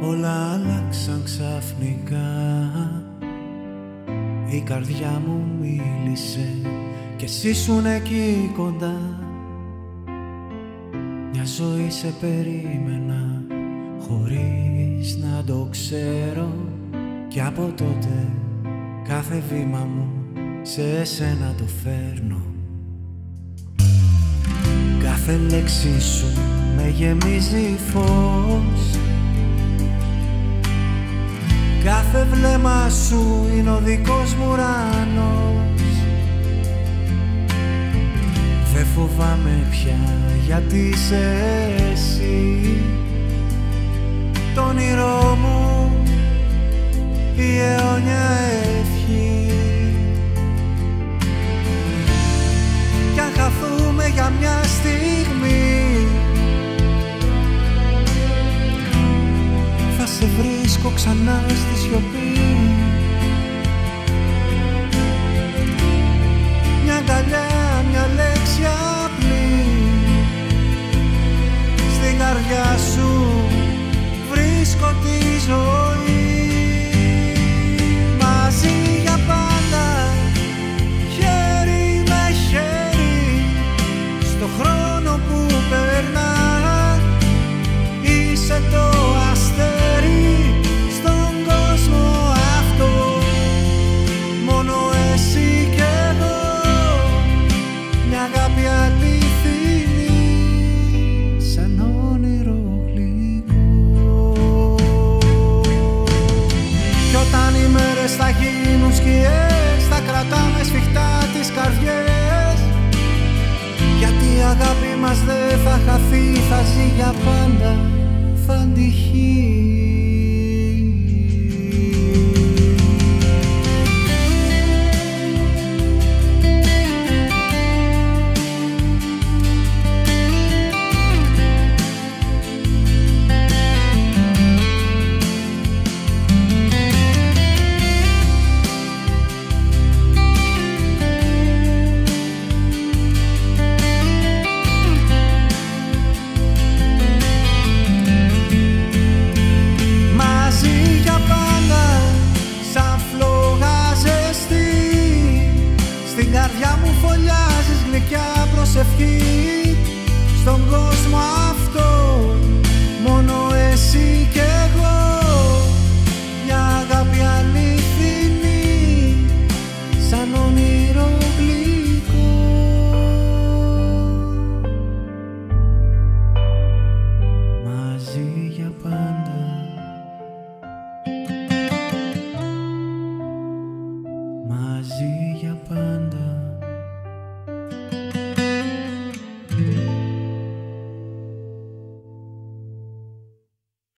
Όλα άλλαξαν ξαφνικά. Η καρδιά μου μίλησε κι εσύ ήσουν εκεί κοντά. Μια ζωή σε περίμενα χωρίς να το ξέρω. Κι από τότε κάθε βήμα μου σε εσένα το φέρνω. Κάθε λέξη σου με γεμίζει φως. Κάθε βλέμμα σου είναι ο δικός μου ουρανός. Δεν φοβάμαι πια γιατί είσαι εσύ. Το όνειρό μου, η αιώνια ευχή. Κι αν χαθούμε για μια στιγμή, θα σε βρίσκω ξανά στη σιωπή. Μια αγκαλιά, μια λέξη απλή. Στην καρδιά σου βρίσκω τη ζωή. Μαζί για πάντα, χέρι με χέρι. Στο χρόνο που περνά, είσαι το αστέρι στον κόσμο αυτό. Μόνο εσύ κι εγώ, μια αγάπη αληθινή, σαν όνειρο γλυκό. Κι όταν οι μέρες θα γίνουν σκιές, θα κρατάμε σφιχτά τις καρδιές. Γιατί η αγάπη μας δεν θα χαθεί, θα ζει για πάντα, θα αντυχεί.